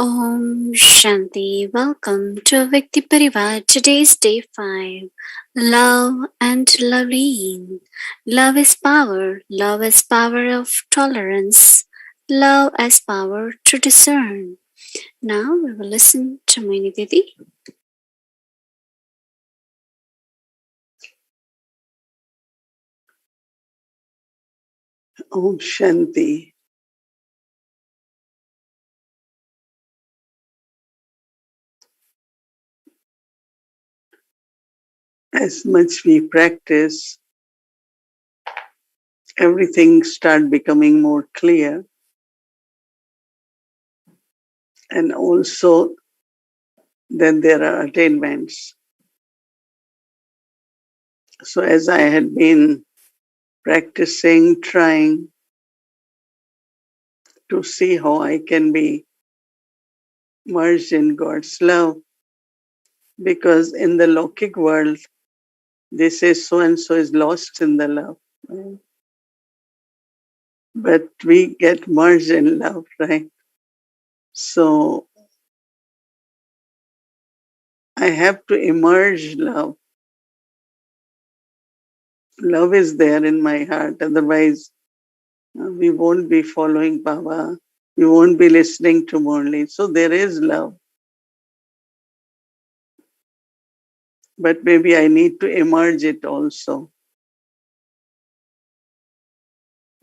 Om Shanti. Welcome to Vikti Parivar. Today's day 5. Love and Loveleen. Love is power. Love is power of tolerance. Love as power to discern. Now we will listen to Mohini Didi. Om Shanti. As much we practice, everything start becoming more clear, and also then there are attainments. So as I had been practicing, trying to see how I can be merged in God's love, because in the Lokic world, they say so and so is lost in the love. Right? But we get merged in love, right? So I have to emerge love. Love is there in my heart, otherwise we won't be following Baba. We won't be listening to Murli. So there is love. But maybe I need to emerge it also.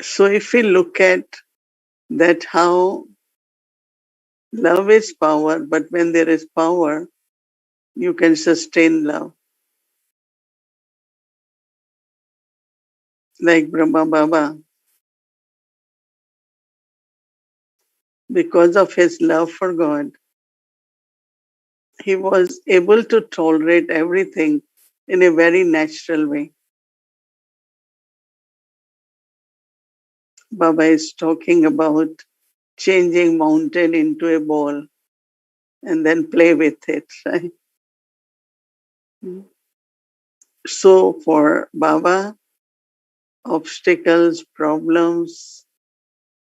So if we look at that, how love is power, but when there is power, you can sustain love. Like Brahma Baba, because of his love for God, he was able to tolerate everything in a very natural way. Baba is talking about changing mountain into a ball and then play with it, right? So for Baba, obstacles, problems,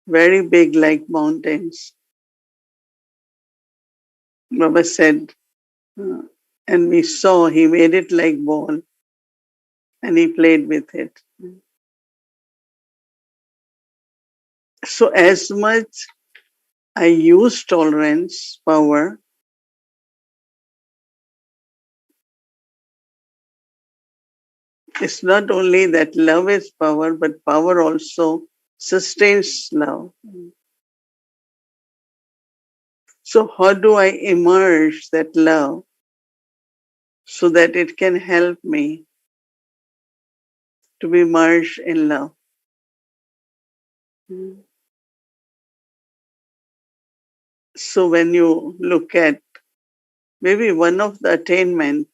very big like mountains. Baba said, and we saw he made it like ball and he played with it. So as much I use tolerance, power, it's not only that love is power, but power also sustains love. So how do I emerge that love so that it can help me to be merged in love? So when you look at maybe one of the attainment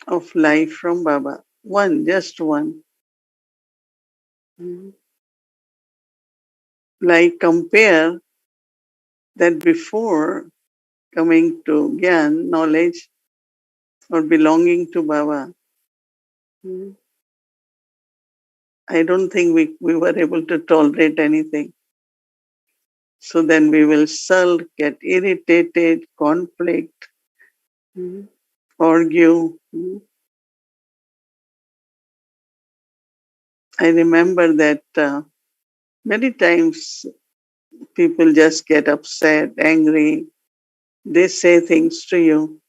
of life from Baba, one, just one, like compare that before coming to Gyan, knowledge, or belonging to Baba, I don't think we were able to tolerate anything. So then we will sulk, get irritated, conflict, argue. I remember that many times people just get upset, angry. They say things to you.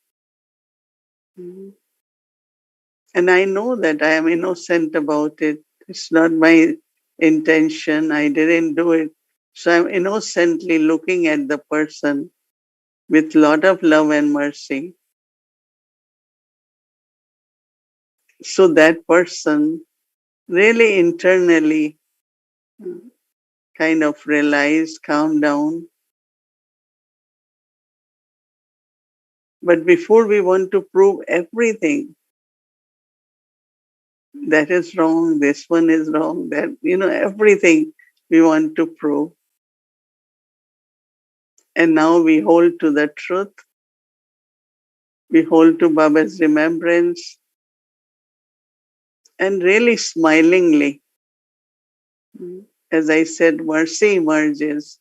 And I know that I am innocent about it. It's not my intention. I didn't do it. So I'm innocently looking at the person with lot of love and mercy. So that person really internally kind of realized, calm down. But before we want to prove everything, that is wrong, this one is wrong, that, everything we want to prove. And now we hold to the truth. We hold to Baba's remembrance and really smilingly, as I said, mercy emerges.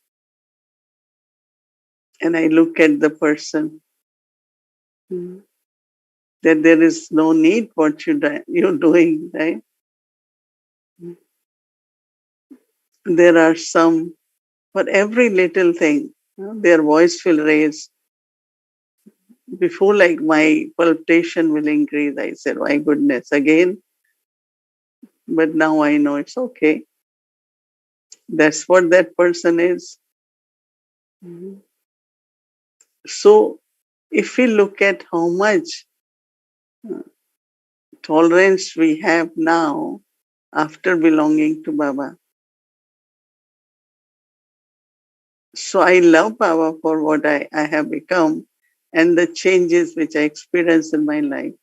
and I look at the person, that there is no need what you're doing, right? There are some, for every little thing, their voice will raise. Before, like, my palpitation will increase. I said, my goodness, again. But now I know it's okay. That's what that person is. So if we look at how much tolerance we have now after belonging to Baba. So I love Baba for what I have become and the changes which I experienced in my life.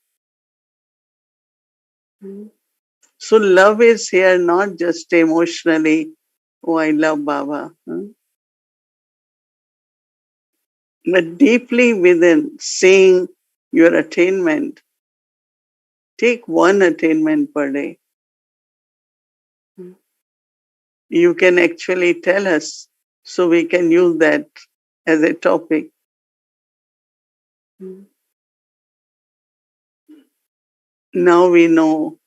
So love is here not just emotionally, oh, I love Baba, but deeply within, seeing your attainment. Take one attainment per day. You can actually tell us so we can use that as a topic. Now we know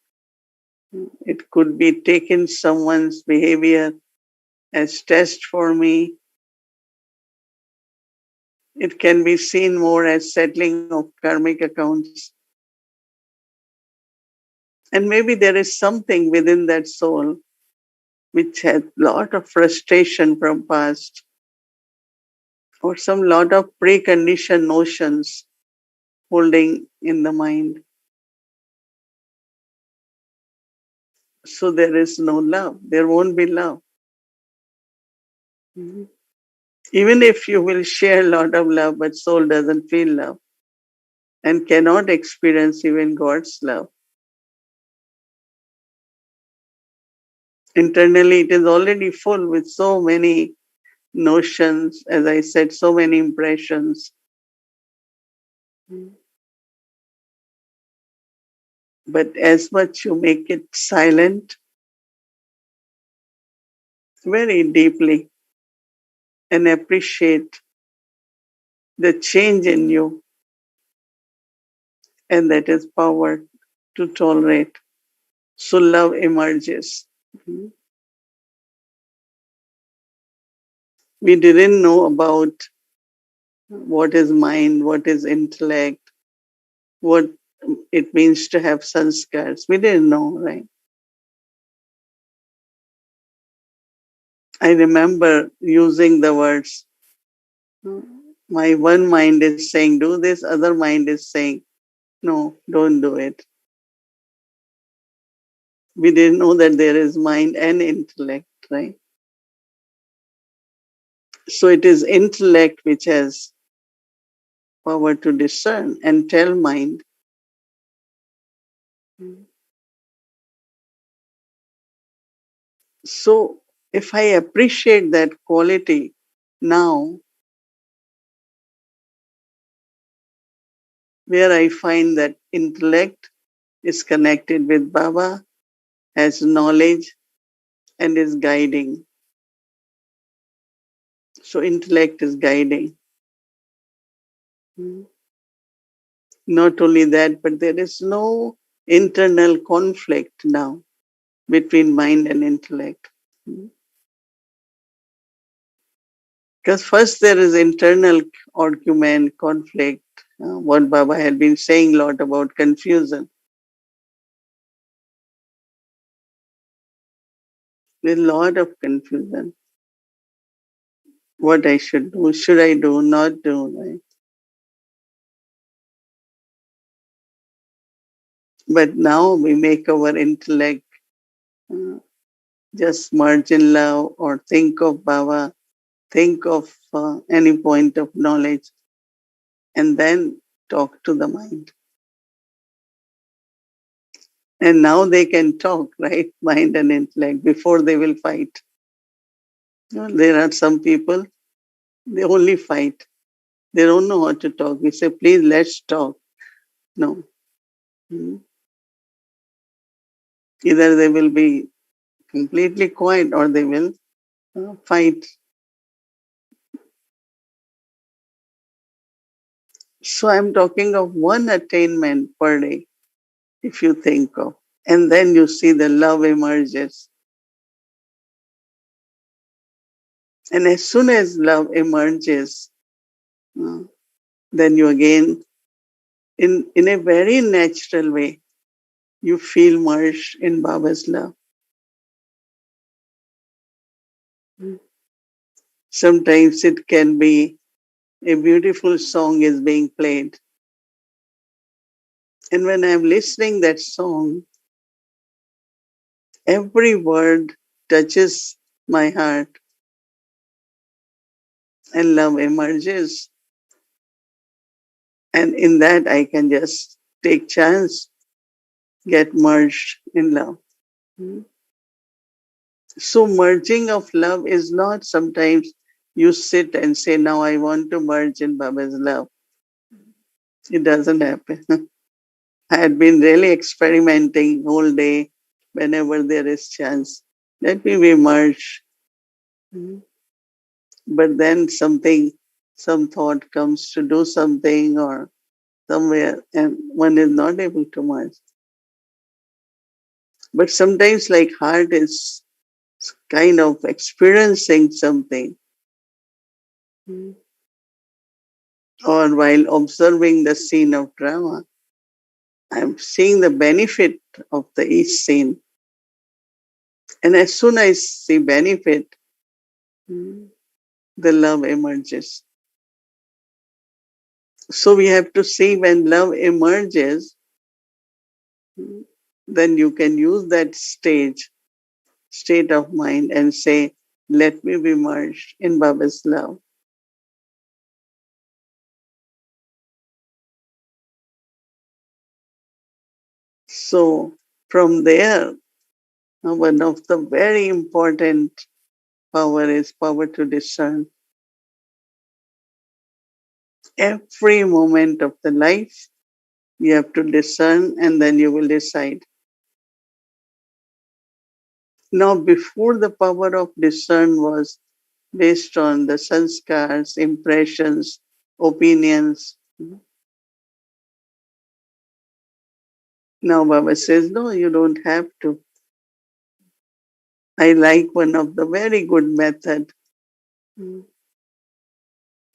it could be taken someone's behavior as test for me. It can be seen more as settling of karmic accounts. And maybe there is something within that soul which had lot of frustration from past or some lot of preconditioned notions holding in the mind. So there is no love. There won't be love. Even if you will share a lot of love, but soul doesn't feel love and cannot experience even God's love. Internally, it is already full with so many notions, as I said, so many impressions. But as much you make it silent, very deeply, and appreciate the change in you, and that is power to tolerate. So love emerges. We didn't know about what is mind, what is intellect, what it means to have sanskars. We didn't know, right? I remember using the words, my one mind is saying, do this, other mind is saying, no, don't do it. We didn't know that there is mind and intellect, right? So it is intellect which has power to discern and tell mind. So if I appreciate that quality now, where I find that intellect is connected with Baba, has knowledge and is guiding. So intellect is guiding. Not only that, but there is no internal conflict now between mind and intellect. Because first there is internal argument, conflict, what Baba had been saying a lot about confusion. There's a lot of confusion. What I should I do, not do, right? But now we make our intellect uh, just merge in love or think of Baba, think of any point of knowledge, and then talk to the mind. And now they can talk, right? Mind and intellect before they will fight. There are some people, they only fight. They don't know how to talk. We say, please, let's talk. No. Hmm. Either they will be completely quiet or they will fight. So I'm talking of one attainment per day, if you think of. And then you see the love emerges. And as soon as love emerges, uh, then you again, in a very natural way, you feel merged in Baba's love. Sometimes it can be a beautiful song is being played. And when I'm listening that song, every word touches my heart and love emerges. And in that I can just take chance, get merged in love. So merging of love is not sometimes you sit and say, now I want to merge in Baba's love. It doesn't happen. I had been really experimenting whole day whenever there is chance. Let me be merged. But then some thought comes to do something or somewhere and one is not able to merge. But sometimes like heart is kind of experiencing something or while observing the scene of drama, I'm seeing the benefit of the each scene. And as soon as I see benefit, the love emerges. So we have to see when love emerges, then you can use that state of mind and say, let me be merged in Baba's love. So from there, one of the very important power is power to discern. Every moment of the life, you have to discern and then you will decide. Now, before the power of discern was based on the sanskars, impressions, opinions. Now Baba says, no, you don't have to. I like one of the very good method.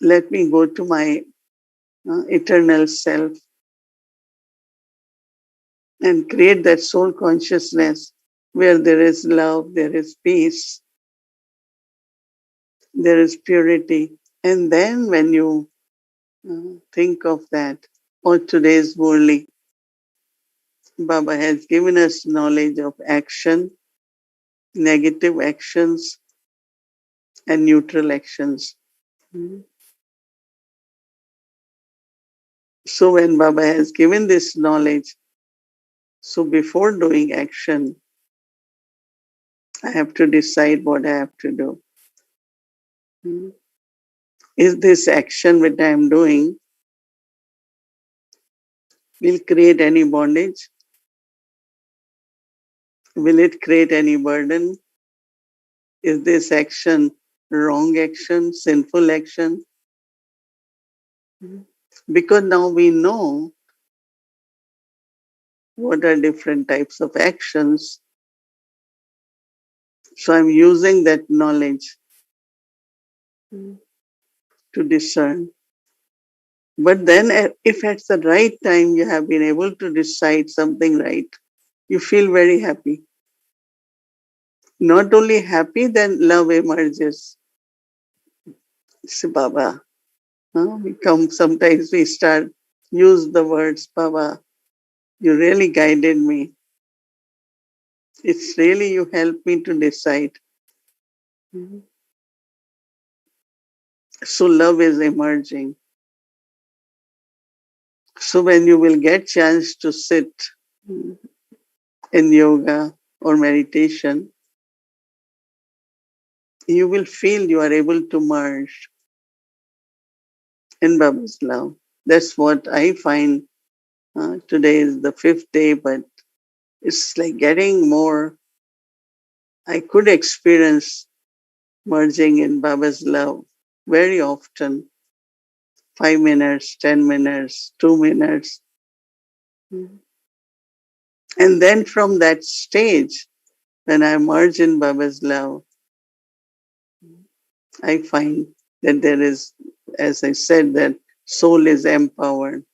Let me go to my eternal self and create that soul consciousness where there is love, there is peace, there is purity. And then when you think of that, or today's Murli, Baba has given us knowledge of action, negative actions, and neutral actions. So when Baba has given this knowledge, so before doing action, I have to decide what I have to do. Is this action which I am doing will create any bondage? Will it create any burden? Is this action wrong action, sinful action? Because now we know what are different types of actions. So I'm using that knowledge to discern. But then, if at the right time you have been able to decide something right, you feel very happy. Not only happy, then love emerges. Say, Baba, we come, sometimes we start, use the words, Baba, you really guided me. It's really you helped me to decide. So love is emerging. So when you will get chance to sit in yoga or meditation, you will feel you are able to merge in Baba's love. That's what I find. Today is the fifth day, but it's like getting more. I could experience merging in Baba's love very often 5 minutes, 10 minutes, 2 minutes. And then from that stage, when I emerge in Baba's love, I find that there is, as I said, that soul is empowered.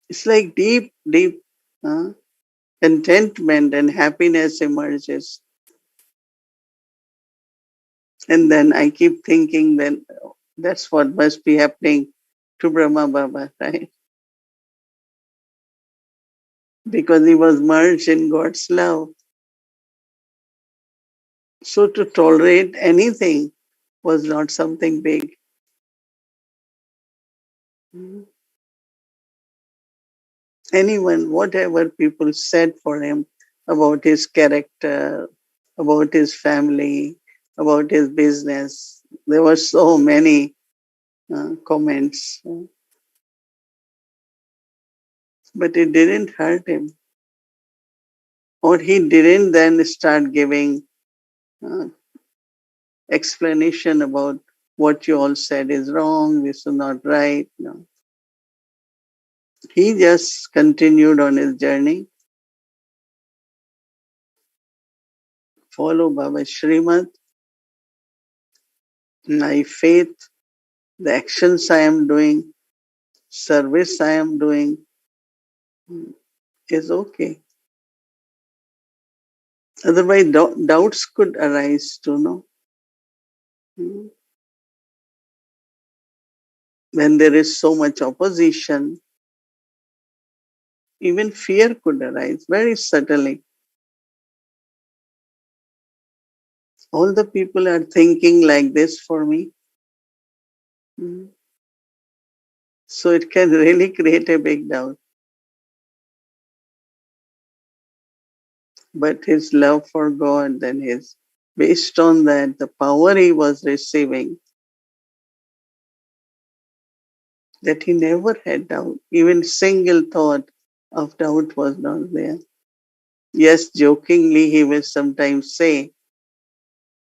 It's like deep, deep contentment and happiness emerges. And then I keep thinking, then that's what must be happening to Brahma Baba, right? Because he was merged in God's love. So to tolerate anything was not something big. Anyone, whatever people said for him about his character, about his family, about his business, there were so many comments, but it didn't hurt him. Or he didn't then start giving uh, explanation about what you all said is wrong, this is not right. No. He just continued on his journey, follow Baba Srimad, my faith, the actions I am doing, service I am doing is okay. Otherwise, doubts could arise too, no? When there is so much opposition, even fear could arise very subtly. All the people are thinking like this for me. So it can really create a big doubt. But his love for God and his, based on that, the power he was receiving, that he never had doubt. Even single thought of doubt was not there. Yes, jokingly, he will sometimes say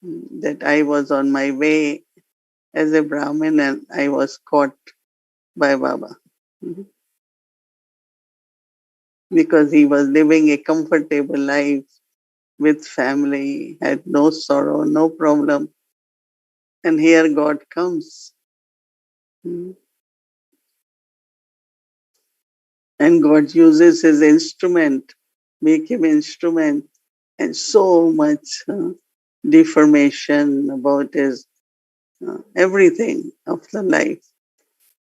that I was on my way as a Brahmin and I was caught by Baba. Because he was living a comfortable life with family, had no sorrow, no problem. And here God comes. And God uses his instrument, make him instrument, and so much deformation about his everything of the life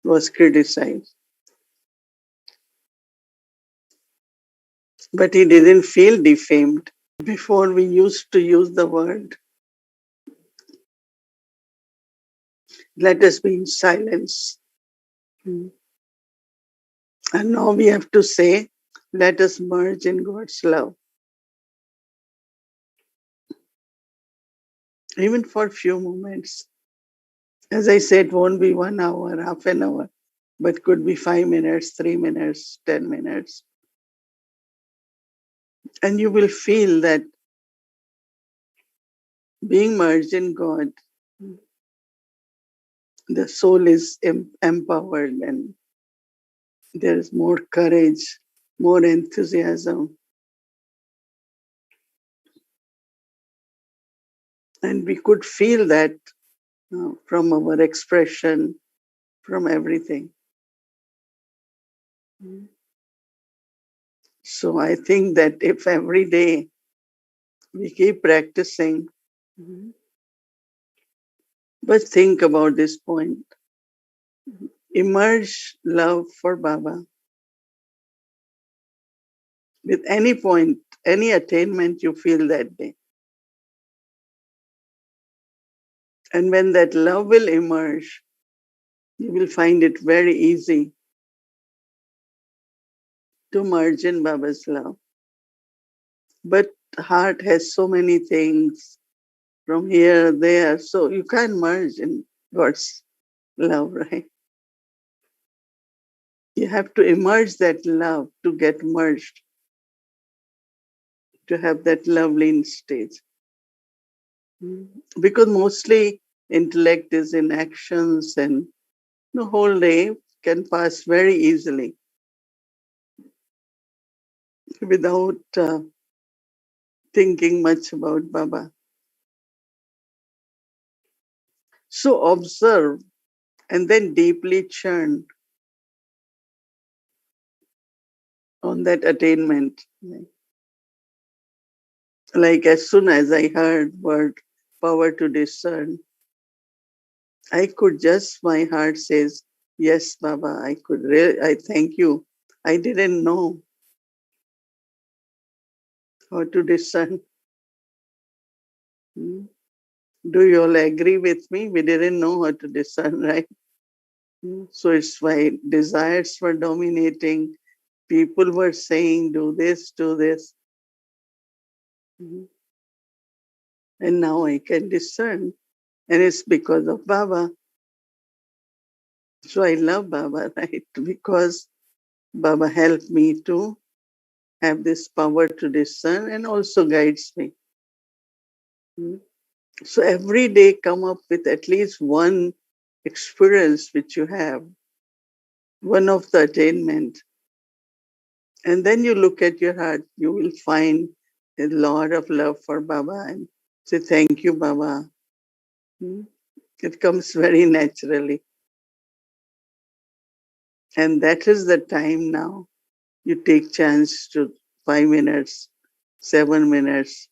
was criticized. But he didn't feel defamed. Before we used to use the word, let us be in silence. And now we have to say, let us merge in God's love. Even for few moments. As I said, it won't be 1 hour, half an hour, but could be 5 minutes, 3 minutes, 10 minutes. And you will feel that being merged in God, the soul is empowered and there is more courage, more enthusiasm. And we could feel that from our expression, from everything. So I think that if every day we keep practicing, but think about this point, immerse love for Baba with any point, any attainment you feel that day. And when that love will emerge, you will find it very easy to merge in Baba's love. But heart has so many things from here, there, so you can't merge in God's love, right? You have to immerse that love to get merged, to have that Loveleen stage. Because mostly intellect is in actions and The whole day can pass very easily without thinking much about Baba. So observe and then deeply churn on that attainment. Like as soon as I heard word power to discern, I could just, my heart says, yes, Baba, I thank you. I didn't know how to discern. Hmm. Do you all agree with me? We didn't know how to discern, right? Hmm. So it's why desires were dominating. People were saying, do this, do this. Hmm. And now I can discern. And it's because of Baba. So I love Baba, right? Because Baba helped me to have this power to discern and also guides me. Hmm. So every day come up with at least one experience which you have, one of the attainment. And then you look at your heart, you will find a lot of love for Baba and say, thank you, Baba. Hmm. It comes very naturally. And that is the time now. You take chance to 5 minutes, 7 minutes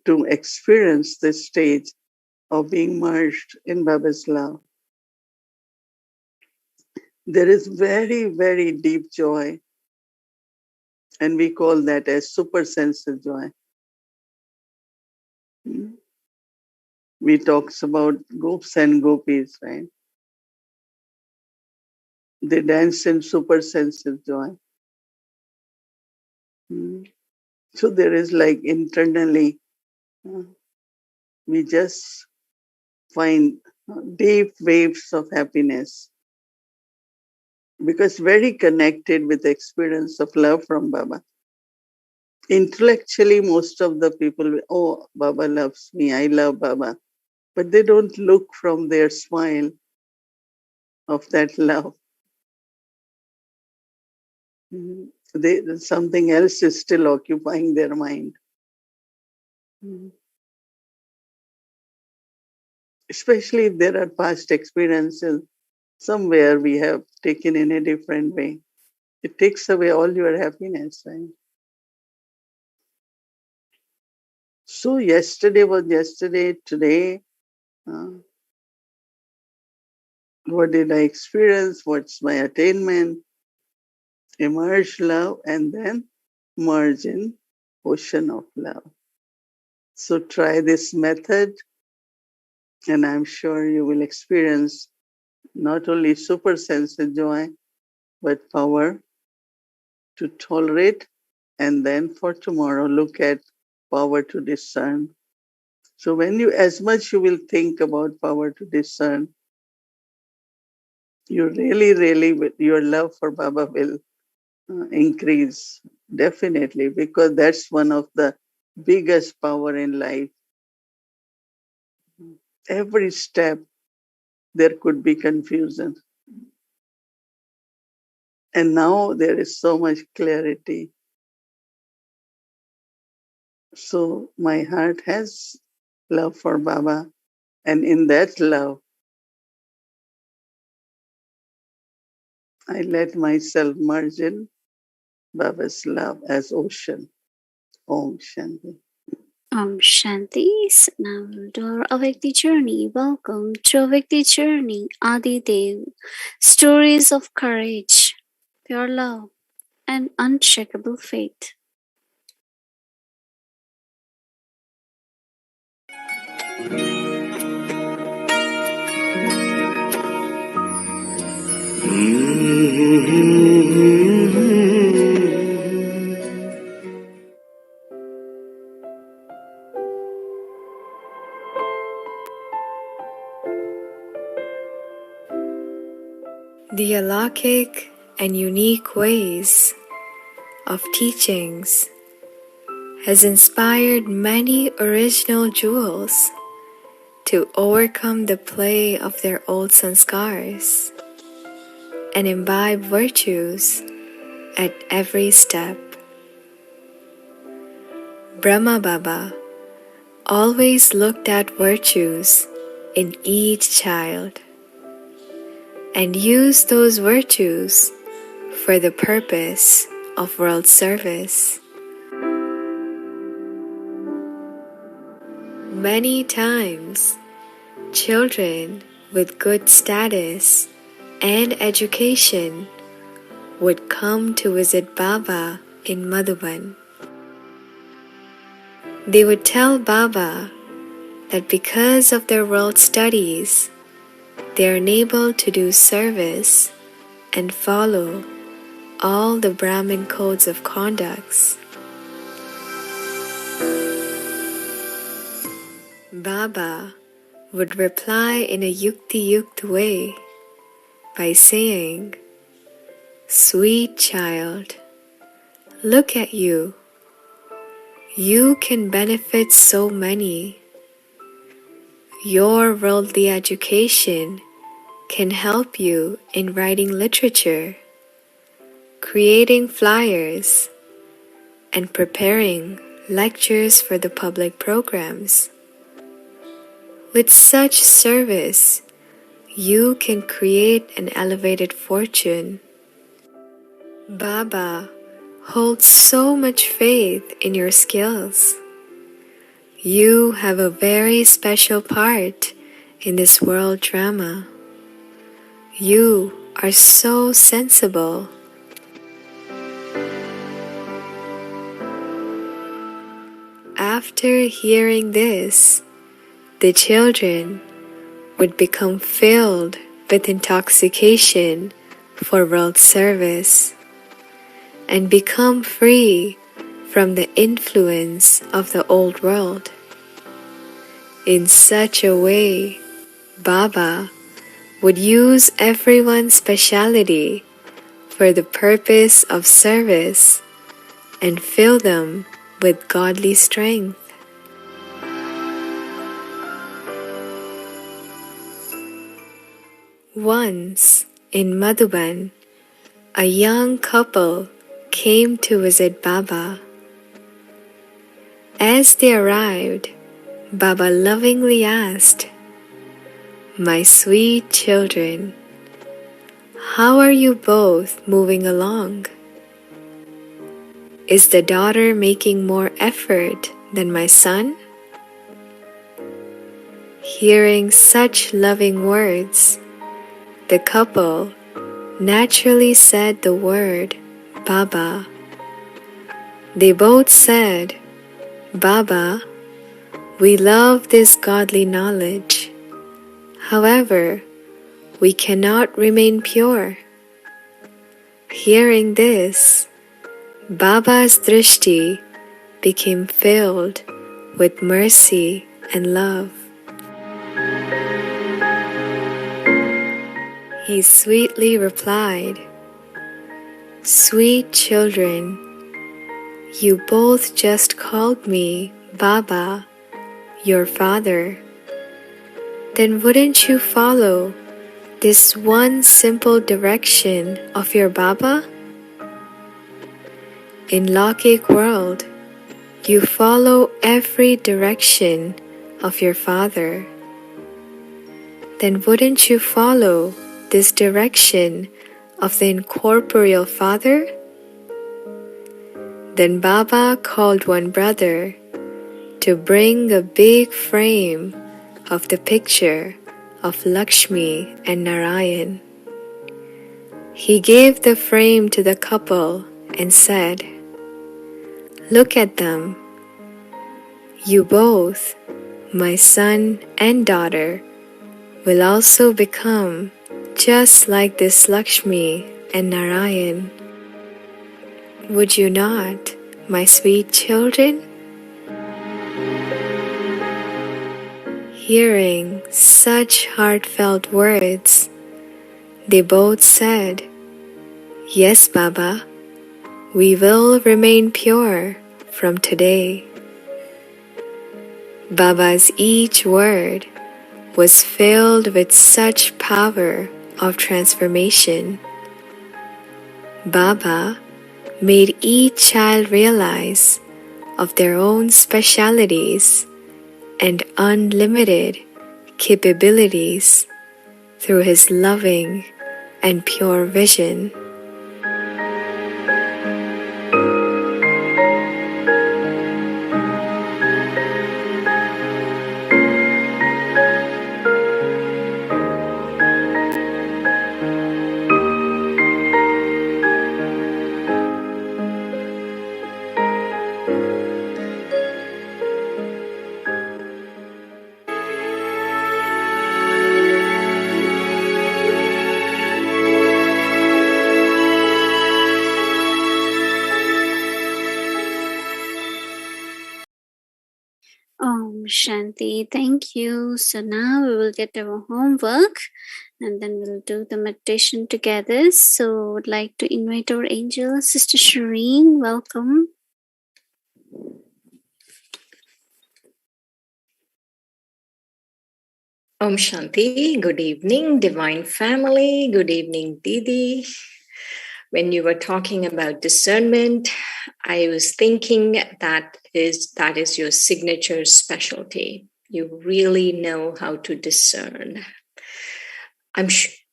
to experience the stage of being merged in Baba's love. There is very, very deep joy, and we call that as super sensitive joy. Hmm. We talks about gopis and gopis, right? They dance in super sensitive joy. Hmm. So there is like internally, uh, we just find deep waves of happiness because very connected with the experience of love from Baba. Intellectually, most of the people, oh, Baba loves me, I love Baba. But they don't look from their smile of that love. Mhm. Something else is still occupying their mind. Mhm. Especially if there are past experiences somewhere we have taken in a different way. It takes away all your happiness, right? So yesterday was yesterday, today, uh, what did I experience? What's my attainment? Emerge love and then merge in ocean of love. So try this method and I'm sure you will experience not only super sense of joy, but power to tolerate. And then for tomorrow, look at power to discern. So when you, as much you will think about power to discern, you really, really, your love for Baba will increase definitely because that's one of the biggest power in life. Every step there could be confusion. And now there is so much clarity. So my heart has love for Baba. And in that love, I let myself merge in Baba's love as ocean. Om Shanti. Shanti. So now we'll do our Awake the Journey. Welcome to Awake the Journey, Adi Dev. Stories of courage, pure love, and unshakable faith. The alaukic and unique ways of teachings has inspired many original jewels to overcome the play of their old sanskars and imbibe virtues at every step. Brahma Baba always looked at virtues in each child and used those virtues for the purpose of world service. Many times, children with good status and education would come to visit Baba in Madhuban. They would tell Baba that because of their world studies, they are unable to do service and follow all the Brahmin codes of conducts. Baba would reply in a yukti-yukt way by saying, "Sweet child, look at you. You can benefit so many. Your worldly education can help you in writing literature, creating flyers, and preparing lectures for the public programs. With such service, you can create an elevated fortune." Baba holds so much faith in your skills. You have a very special part in this world drama. You are so sensible. After hearing this, the children would become filled with intoxication for world service and become free from the influence of the old world. In such a way, Baba would use everyone's speciality for the purpose of service and fill them with godly strength. Once, in Madhuban, a young couple came to visit Baba. As they arrived, Baba lovingly asked, "My sweet children, how are you both moving along? Is the daughter making more effort than my son?" Hearing such loving words, the couple naturally said the word Baba. They both said, "Baba, we love this godly knowledge. However, we cannot remain pure." Hearing this, Baba's drishti became filled with mercy and love. He sweetly replied, "Sweet children, you both just called me Baba, your father. Then wouldn't you follow this one simple direction of your Baba? In Lokik world, you follow every direction of your father. Then wouldn't you follow this direction of the incorporeal father?" Then Baba called one brother to bring a big frame of the picture of Lakshmi and Narayan. He gave the frame to the couple and said, "Look at them. You both, my son and daughter, will also become just like this Lakshmi and Narayan. Would you not, my sweet children?" Hearing such heartfelt words, they both said, "Yes, Baba, we will remain pure from today." Baba's each word was filled with such power of transformation. Baba made each child realize of their own specialities and unlimited capabilities through his loving and pure vision. Om Shanti. Thank you. So now we will get our homework and then we'll do the meditation together. So would like to invite our angel, Sister Shireen. Welcome. Om Shanti, good evening, Divine Family, good evening, Didi. When you were talking about discernment, I was thinking that is your signature specialty. You really know how to discern.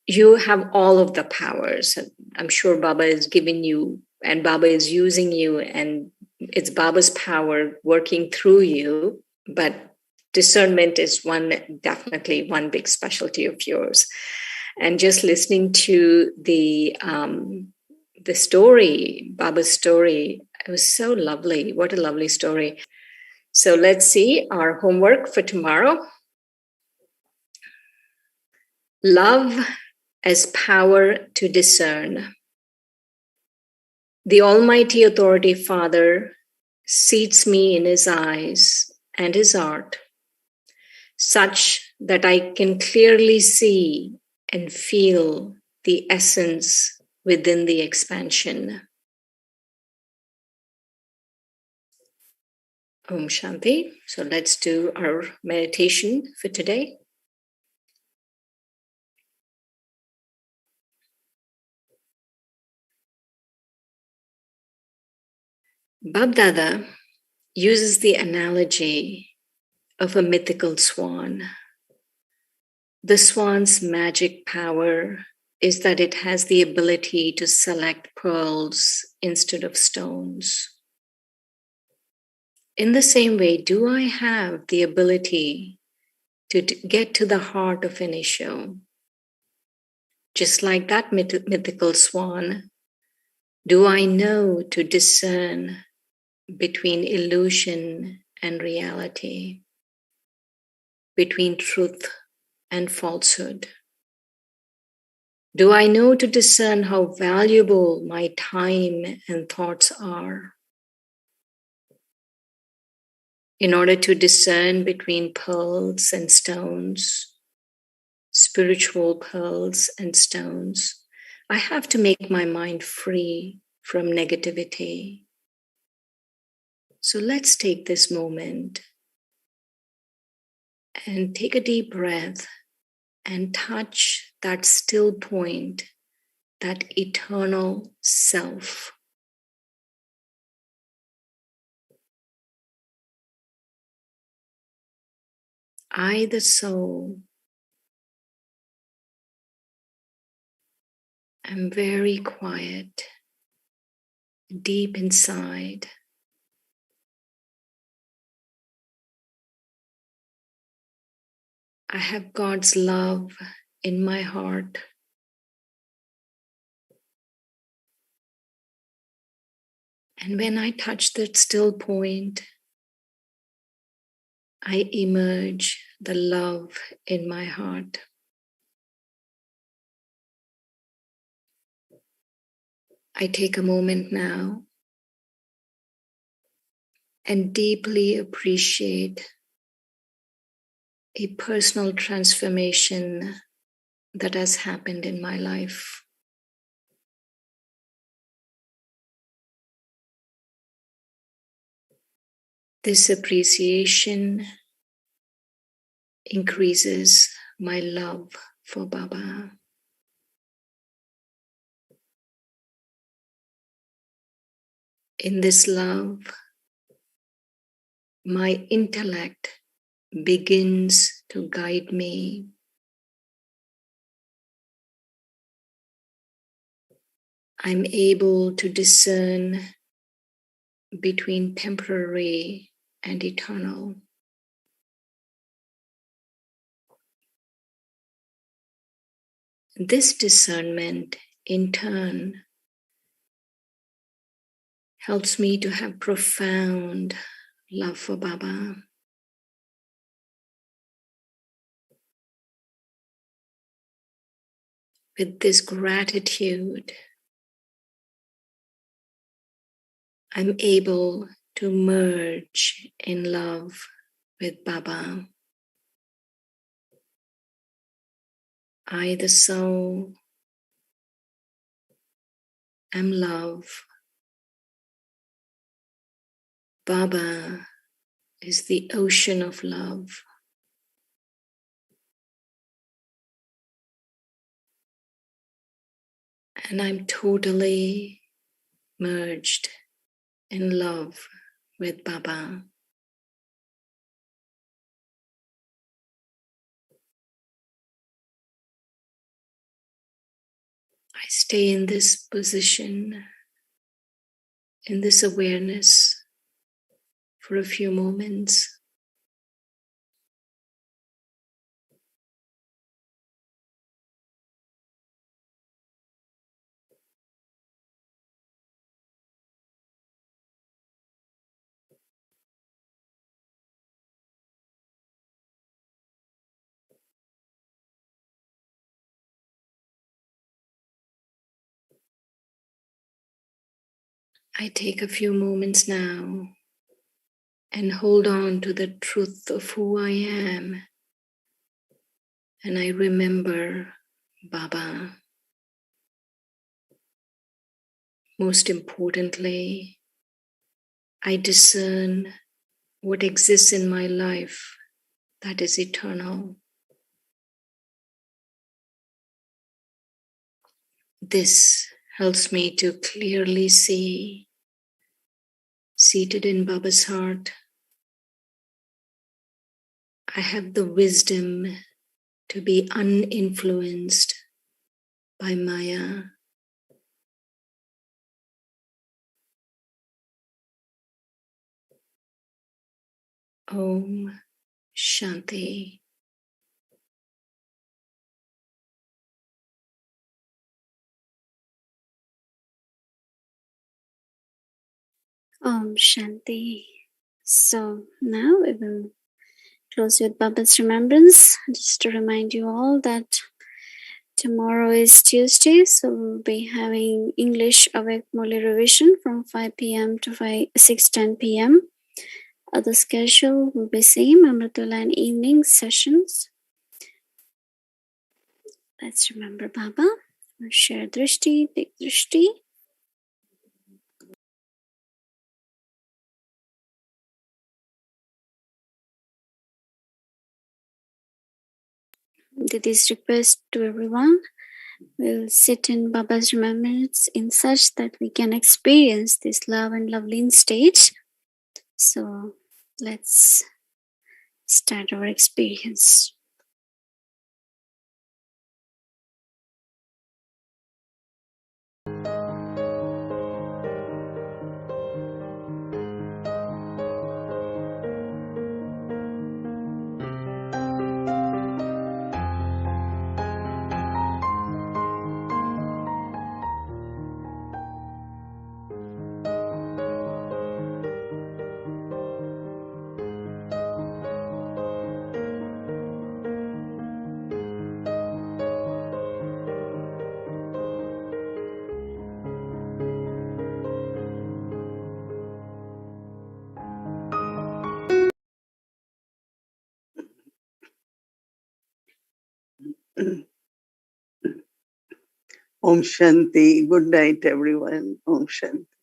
You have all of the powers. I'm sure Baba is giving you and Baba is using you, and it's Baba's power working through you, but discernment is definitely one big specialty of yours. And just listening to the story, Baba's story, it was so lovely. What a lovely story. So let's see our homework for tomorrow. Love as power to discern. The Almighty Authority Father seats me in his eyes and his heart, such that I can clearly see and feel the essence within the expansion. Om Shanti. So let's do our meditation for today. Babdada uses the analogy of a mythical swan. The swan's magic power is that it has the ability to select pearls instead of stones. In the same way, do I have the ability to get to the heart of an issue? Just like that mythical swan, do I know to discern between illusion and reality, between truth and falsehood? Do I know to discern how valuable my time and thoughts are? In order to discern between pearls and stones, spiritual pearls and stones, I have to make my mind free from negativity. So let's take this moment and take a deep breath and touch that still point, that eternal self. I, the soul, am very quiet, deep inside. I have God's love in my heart. And when I touch that still point, I emerge the love in my heart. I take a moment now and deeply appreciate a personal transformation that has happened in my life. This appreciation increases my love for Baba. In this love, my intellect begins to guide me. I'm able to discern between temporary and eternal. This discernment, in turn, helps me to have profound love for Baba. With this gratitude, I'm able to merge in love with Baba. I, the soul, am love. Baba is the ocean of love. And I'm totally merged in love with Baba. I stay in this position, in this awareness for a few moments. I take a few moments now and hold on to the truth of who I am. And I remember Baba. Most importantly, I discern what exists in my life that is eternal. This helps me to clearly see, seated in Baba's heart, I have the wisdom to be uninfluenced by Maya. Om Shanti. Om Shanti. So now we will close with Baba's remembrance. Just to remind you all that tomorrow is Tuesday, so we'll be having English Awake Murli revision from 5 p.m. to 6:10 p.m. Other schedule will be same, Amritula and evening sessions. Let's remember Baba. Share Drishti, take Drishti. Didi's request to everyone. We'll sit in Baba's remembrance in such that we can experience this love and Loveleen stage. So let's start our experience. Om Shanti. Good night, everyone. Om Shanti.